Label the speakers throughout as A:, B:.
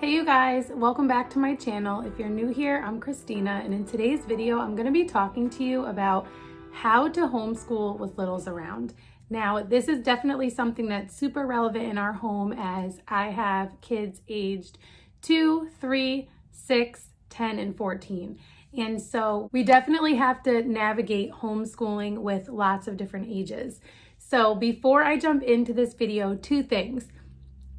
A: Hey you guys, welcome back to my channel. If you're new here, I'm Christina, and in today's video, I'm going to be talking to you about how to homeschool with littles around. Now, this is definitely something that's super relevant in our home as I have kids aged 2, 3, 6, 10, and 14. And so we definitely have to navigate homeschooling with lots of different ages. So before I jump into this video, two things.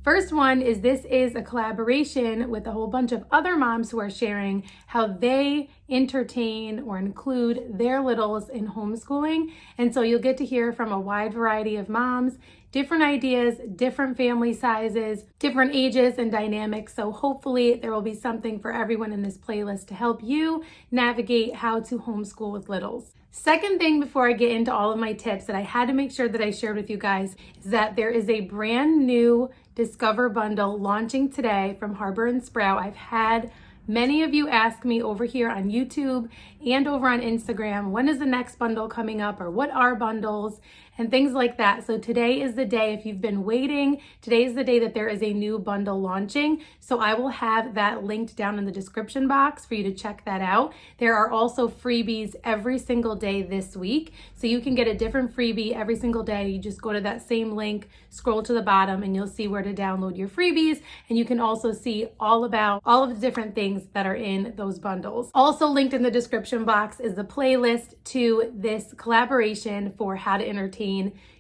A: First one is this is a collaboration with a whole bunch of other moms who are sharing how they entertain or include their littles in homeschooling. And so you'll get to hear from a wide variety of moms, different ideas, different family sizes, different ages and dynamics. So hopefully there will be something for everyone in this playlist to help you navigate how to homeschool with littles. Second thing before I get into all of my tips that I had to make sure that I shared with you guys is that there is a brand new Discover bundle launching today from Harbor and Sprout. I've had many of you ask me over here on YouTube and over on Instagram, when is the next bundle coming up or what are bundles and things like that. So today is the day, if you've been waiting, today is the day that there is a new bundle launching. So I will have that linked down in the description box for you to check that out. There are also freebies every single day this week. So you can get a different freebie every single day. You just go to that same link, scroll to the bottom, and you'll see where to download your freebies. And you can also see all about all of the different things that are in those bundles. Also linked in the description box is the playlist to this collaboration for how to entertain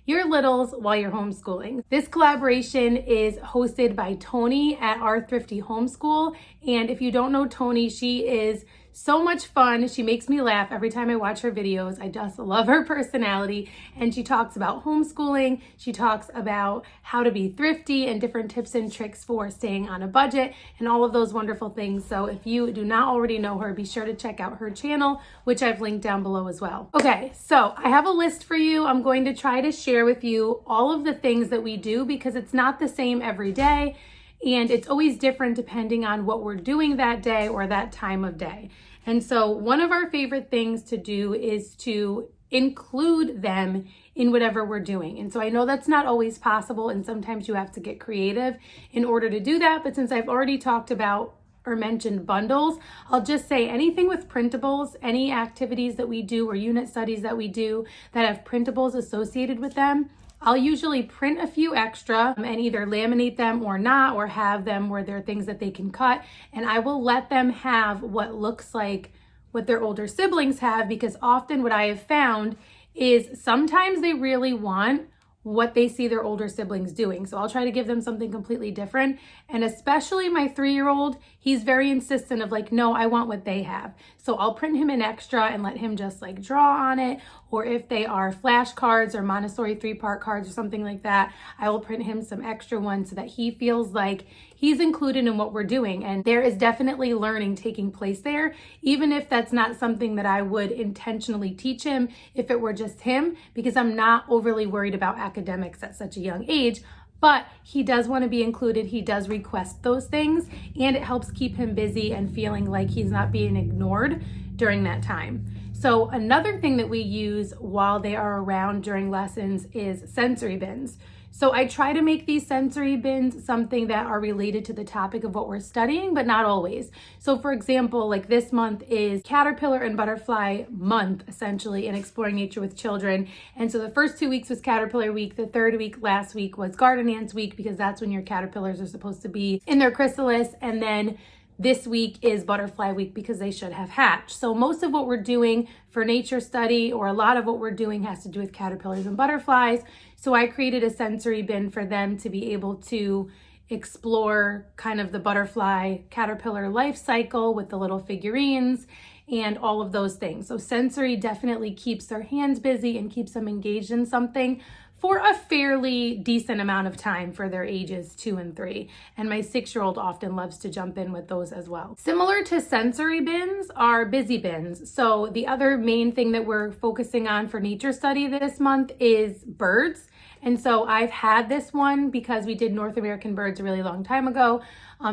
A: your littles while you're homeschooling. This collaboration is hosted by Tony at Our Thrifty Homeschool. And if you don't know Tony, she is so much fun. She makes me laugh every time I watch her videos. I just love her personality. And she talks about homeschooling. She talks about how to be thrifty and different tips and tricks for staying on a budget and all of those wonderful things. So if you do not already know her, be sure to check out her channel, which I've linked down below as well. Okay, so I have a list for you. I'm going to try to share with you all of the things that we do because it's not the same every day. And it's always different depending on what we're doing that day or that time of day. And so one of our favorite things to do is to include them in whatever we're doing. And so I know that's not always possible, and sometimes you have to get creative in order to do that. But since I've already talked about or mentioned bundles, I'll just say anything with printables, any activities that we do or unit studies that we do that have printables associated with them, I'll usually print a few extra and either laminate them or not, or have them where there are things that they can cut. And I will let them have what looks like what their older siblings have, because often what I have found is sometimes they really want what they see their older siblings doing. So I'll try to give them something completely different. And especially my 3-year-old, he's very insistent of like, no, I want what they have. So I'll print him an extra and let him just like draw on it. Or if they are flashcards or Montessori 3-part cards or something like that, I will print him some extra ones so that he feels like he's included in what we're doing. And there is definitely learning taking place there, even if that's not something that I would intentionally teach him if it were just him, because I'm not overly worried about academics at such a young age. But he does want to be included. He does request those things, and it helps keep him busy and feeling like he's not being ignored during that time. So another thing that we use while they are around during lessons is sensory bins. So I try to make these sensory bins something that are related to the topic of what we're studying, but not always. So for example, like this month is Caterpillar and Butterfly month, essentially, in exploring nature with children. And so the first 2 weeks was Caterpillar week. The third week last week was Garden Ants week, because that's when your caterpillars are supposed to be in their chrysalis. And then this week is Butterfly week because they should have hatched. So most of what we're doing for nature study, or a lot of what we're doing, has to do with caterpillars and butterflies. So I created a sensory bin for them to be able to explore kind of the butterfly caterpillar life cycle with the little figurines and all of those things. So sensory definitely keeps their hands busy and keeps them engaged in something for a fairly decent amount of time for their ages 2 and 3. And my 6-year-old often loves to jump in with those as well. Similar to sensory bins are busy bins. So the other main thing that we're focusing on for nature study this month is birds. And so I've had this one because we did North American birds a really long time ago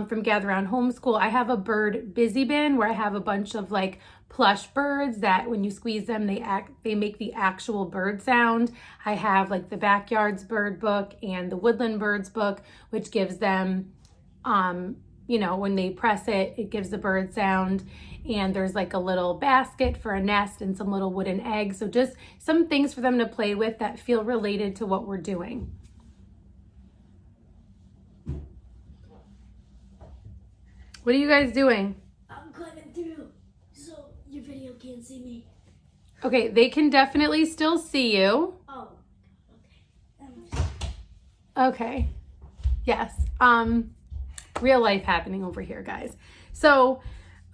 A: from Gather Round Homeschool. I have a bird busy bin where I have a bunch of like plush birds that when you squeeze them, they make the actual bird sound. I have like the Backyards bird book and the Woodland birds book, which gives them when they press it, it gives the bird sound. And there's like a little basket for a nest and some little wooden eggs. So just some things for them to play with that feel related to what we're doing. What are you guys doing?
B: I'm climbing through so your video can't see me.
A: Okay, they can definitely still see you.
B: Oh, okay.
A: Okay. Yes. Real life happening over here, guys. So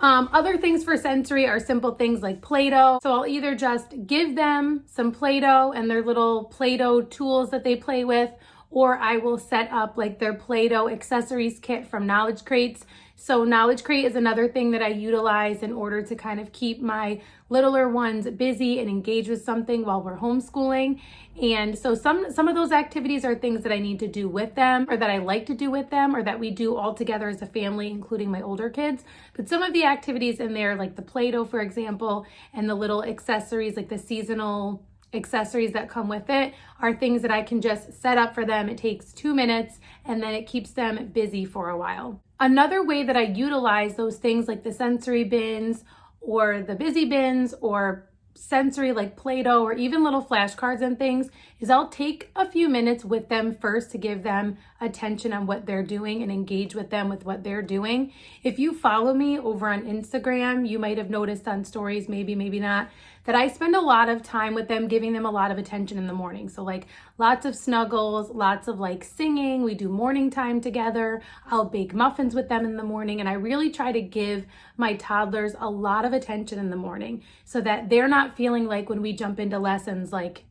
A: other things for sensory are simple things like Play-Doh. So I'll either just give them some Play-Doh and their little Play-Doh tools that they play with, or I will set up like their Play-Doh accessories kit from Knowledge Crates. So Knowledge Crate is another thing that I utilize in order to kind of keep my littler ones busy and engaged with something while we're homeschooling. And so some of those activities are things that I need to do with them, or that I like to do with them, or that we do all together as a family, including my older kids. But some of the activities in there, like the Play-Doh, for example, and the little accessories, like the seasonal accessories that come with it, are things that I can just set up for them. It takes 2 minutes and then it keeps them busy for a while. Another way that I utilize those things like the sensory bins or the busy bins or sensory like Play-Doh or even little flashcards and things is I'll take a few minutes with them first to give them attention on what they're doing and engage with them with what they're doing. If you follow me over on Instagram, you might have noticed on stories, maybe not, that I spend a lot of time with them, giving them a lot of attention in the morning. So like lots of snuggles, lots of like singing. We do morning time together. I'll bake muffins with them in the morning. And I really try to give my toddlers a lot of attention in the morning so that they're not feeling like when we jump into lessons, like,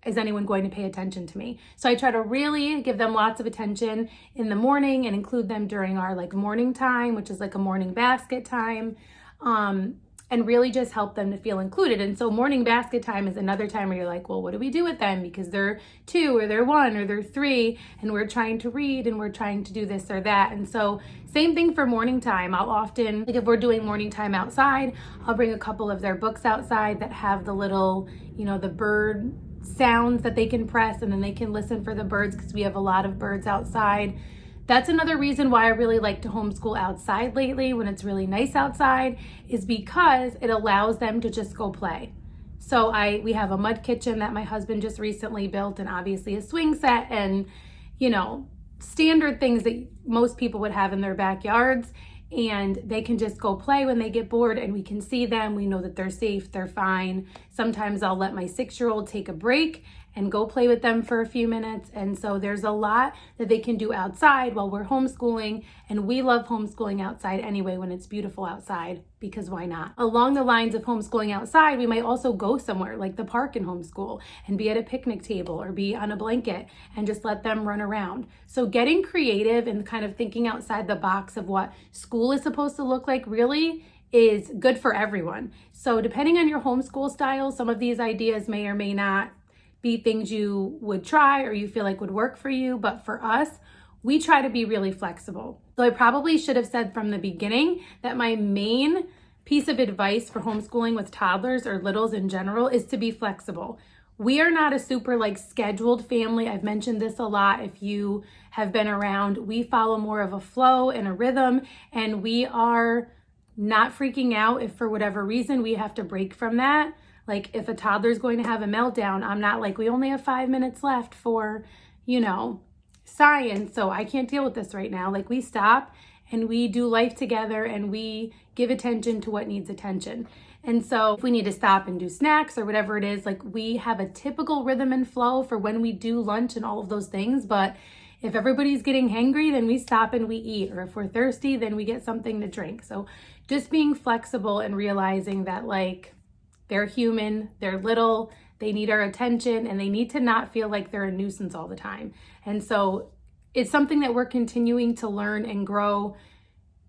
A: is anyone going to pay attention to me? So I try to really give them lots of attention in the morning and include them during our like morning time, which is like a morning basket time. And really just help them to feel included. And so morning basket time is another time where you're like, well, what do we do with them? Because they're 2 or they're 1 or they're 3 and we're trying to read and we're trying to do this or that. And so same thing for morning time. I'll often, like if we're doing morning time outside, I'll bring a couple of their books outside that have the little, the bird sounds that they can press, and then they can listen for the birds because we have a lot of birds outside. That's another reason why I really like to homeschool outside lately when it's really nice outside, is because it allows them to just go play. So we have a mud kitchen that my husband just recently built, and obviously a swing set and, standard things that most people would have in their backyards. And they can just go play when they get bored, and we can see them. We know that they're safe, they're fine. Sometimes I'll let my 6-year-old take a break and go play with them for a few minutes. And so there's a lot that they can do outside while we're homeschooling. And we love homeschooling outside anyway when it's beautiful outside, because why not? Along the lines of homeschooling outside, we might also go somewhere like the park and homeschool and be at a picnic table or be on a blanket and just let them run around. So getting creative and kind of thinking outside the box of what school is supposed to look like really is good for everyone. So depending on your homeschool style, some of these ideas may or may not be things you would try or you feel like would work for you. But for us, we try to be really flexible. So I probably should have said from the beginning that my main piece of advice for homeschooling with toddlers or littles in general is to be flexible. We are not a super scheduled family. I've mentioned this a lot. If you have been around, we follow more of a flow and a rhythm, and we are not freaking out if for whatever reason we have to break from that. Like if a toddler is going to have a meltdown, I'm not like, we only have 5 minutes left for, science, so I can't deal with this right now. Like we stop and we do life together and we give attention to what needs attention. And so if we need to stop and do snacks or whatever it is, like we have a typical rhythm and flow for when we do lunch and all of those things. But if everybody's getting hangry, then we stop and we eat. Or if we're thirsty, then we get something to drink. So just being flexible and realizing that they're human, they're little, they need our attention, and they need to not feel like they're a nuisance all the time. And so it's something that we're continuing to learn and grow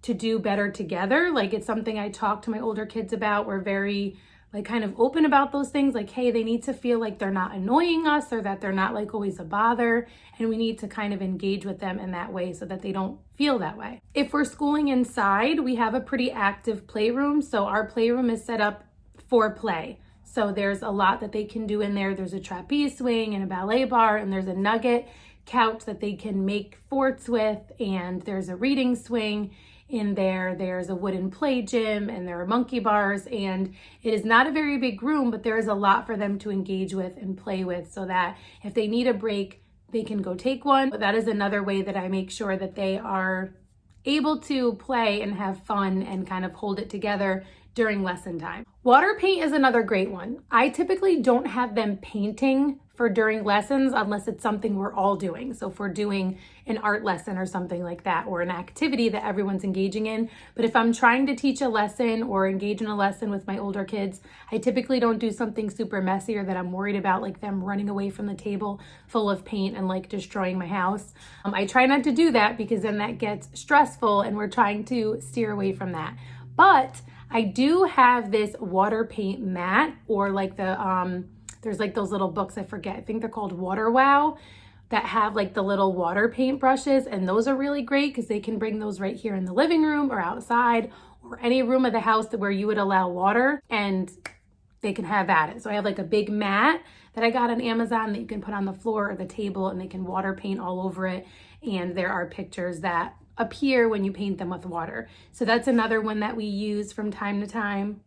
A: to do better together. It's something I talk to my older kids about. We're very kind of open about those things. Hey, they need to feel like they're not annoying us or that they're not always a bother. And we need to kind of engage with them in that way so that they don't feel that way. If we're schooling inside, we have a pretty active playroom. So our playroom is set up for play. So there's a lot that they can do in there. There's a trapeze swing and a ballet bar, and there's a nugget couch that they can make forts with, and there's a reading swing in there. There's a wooden play gym, and there are monkey bars, and it is not a very big room, but there is a lot for them to engage with and play with, so that if they need a break, they can go take one. But that is another way that I make sure that they are able to play and have fun and kind of hold it together during lesson time. Water paint is another great one. I typically don't have them painting for during lessons unless it's something we're all doing. So if we're doing an art lesson or something like that, or an activity that everyone's engaging in. But if I'm trying to teach a lesson or engage in a lesson with my older kids, I typically don't do something super messy or that I'm worried about, like them running away from the table full of paint and like destroying my house. I try not to do that because then that gets stressful, and we're trying to steer away from that. But I do have this water paint mat, or like there's like those little books, I think they're called Water Wow, that have like the little water paint brushes, and those are really great because they can bring those right here in the living room or outside or any room of the house where you would allow water, and they can have at it. So I have like a big mat that I got on Amazon that you can put on the floor or the table, and they can water paint all over it, and there are pictures that appear when you paint them with water. So that's another one that we use from time to time.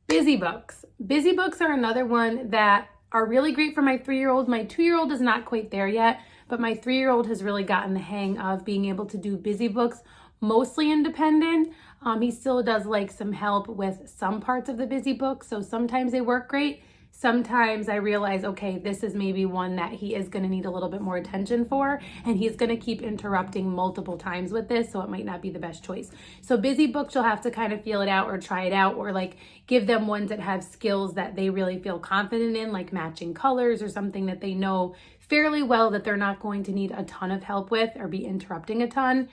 A: Busy books. Busy books are another one that are really great for my 3-year-old. My 2-year-old is not quite there yet, but my 3-year-old has really gotten the hang of being able to do busy books, mostly independent. He still does like some help with some parts of the busy book, so sometimes they work great. Sometimes I realize, okay, this is maybe one that he is going to need a little bit more attention for, and he's going to keep interrupting multiple times with this, so it might not be the best choice. So busy books, you'll have to kind of feel it out or try it out, or like give them ones that have skills that they really feel confident in, like matching colors or something that they know fairly well that they're not going to need a ton of help with or be interrupting a ton.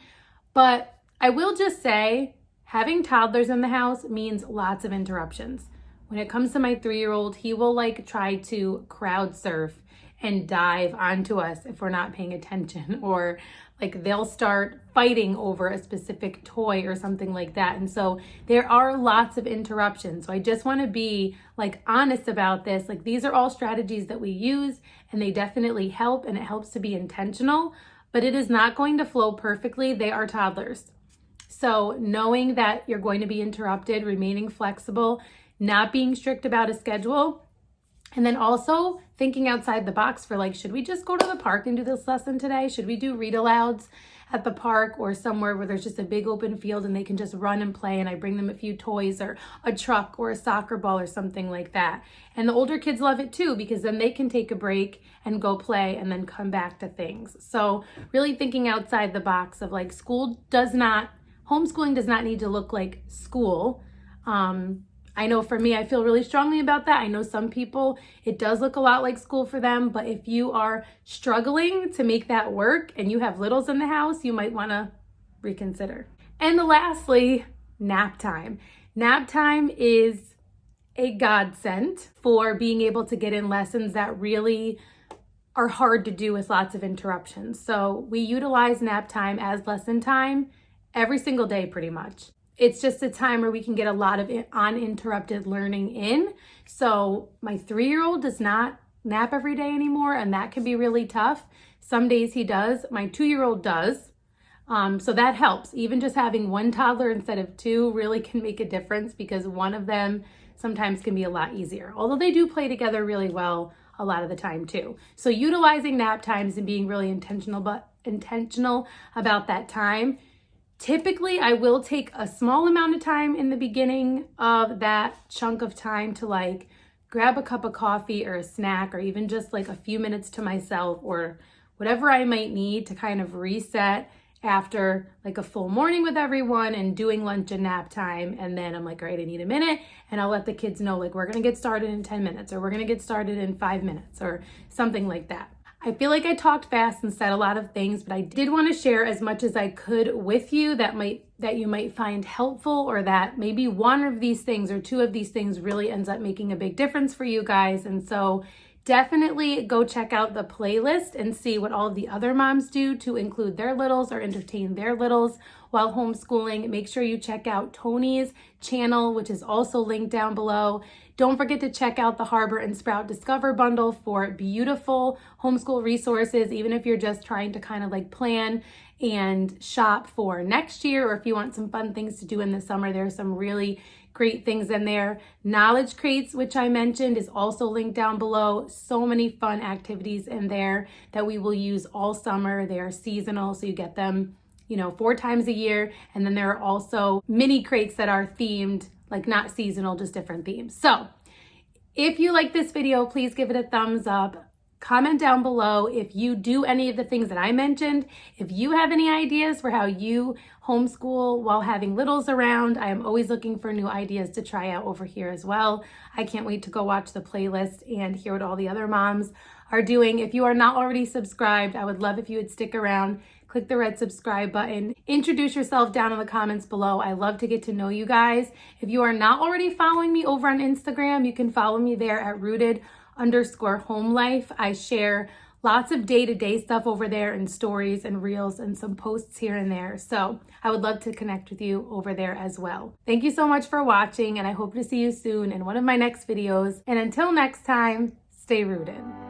A: But I will just say, having toddlers in the house means lots of interruptions. When it comes to my 3-year-old, he will like try to crowd surf and dive onto us if we're not paying attention, or like they'll start fighting over a specific toy or something like that. And so there are lots of interruptions. So I just want to be like honest about this. Like these are all strategies that we use, and they definitely help, and it helps to be intentional, but it is not going to flow perfectly. They are toddlers. So knowing that you're going to be interrupted, remaining flexible, not being strict about a schedule, and then also thinking outside the box for like, should we just go to the park and do this lesson today? Should we do read alouds at the park or somewhere where there's just a big open field and they can just run and play, and I bring them a few toys or a truck or a soccer ball or something like that. And the older kids love it too, because then they can take a break and go play and then come back to things. So really thinking outside the box of like, homeschooling does not need to look like school. I know for me, I feel really strongly about that. I know some people, it does look a lot like school for them, but if you are struggling to make that work and you have littles in the house, you might want to reconsider. And lastly, nap time. Nap time is a godsend for being able to get in lessons that really are hard to do with lots of interruptions. So we utilize nap time as lesson time every single day pretty much. It's just a time where we can get a lot of uninterrupted learning in. So my 3-year-old does not nap every day anymore, and that can be really tough. Some days he does. My 2-year-old does. So that helps. Even just having one toddler instead of 2 really can make a difference, because one of them sometimes can be a lot easier. Although they do play together really well a lot of the time too. So utilizing nap times and being really intentional about that time. Typically, I will take a small amount of time in the beginning of that chunk of time to like grab a cup of coffee or a snack, or even just like a few minutes to myself, or whatever I might need to kind of reset after like a full morning with everyone and doing lunch and nap time. And then I'm like, all right, I need a minute, and I'll let the kids know like, we're gonna get started in 10 minutes, or we're gonna get started in 5 minutes, or something like that. I feel like I talked fast and said a lot of things, but I did want to share as much as I could with you that you might find helpful, or that maybe one of these things or 2 of these things really ends up making a big difference for you guys. And so definitely go check out the playlist and see what all of the other moms do to include their littles or entertain their littles, while homeschooling, make sure you check out Tony's channel, which is also linked down below. Don't forget to check out the Harbor and Sprout Discover bundle for beautiful homeschool resources, even if you're just trying to kind of like plan and shop for next year, or if you want some fun things to do in the summer. There's some really great things in there. Knowledge Crates, which I mentioned, is also linked down below. So many fun activities in there that we will use all summer. They are seasonal, so you get them 4 times a year. And then there are also mini crates that are themed, like not seasonal, just different themes. So if you like this video, please give it a thumbs up. Comment down below if you do any of the things that I mentioned. If you have any ideas for how you homeschool while having littles around, I am always looking for new ideas to try out over here as well. I can't wait to go watch the playlist and hear what all the other moms are doing. If you are not already subscribed, I would love if you would stick around. Click the red subscribe button. Introduce yourself down in the comments below. I love to get to know you guys. If you are not already following me over on Instagram, you can follow me there at rooted_homelife. I share lots of day-to-day stuff over there and stories and reels and some posts here and there. So I would love to connect with you over there as well. Thank you so much for watching, and I hope to see you soon in one of my next videos. And until next time, stay rooted.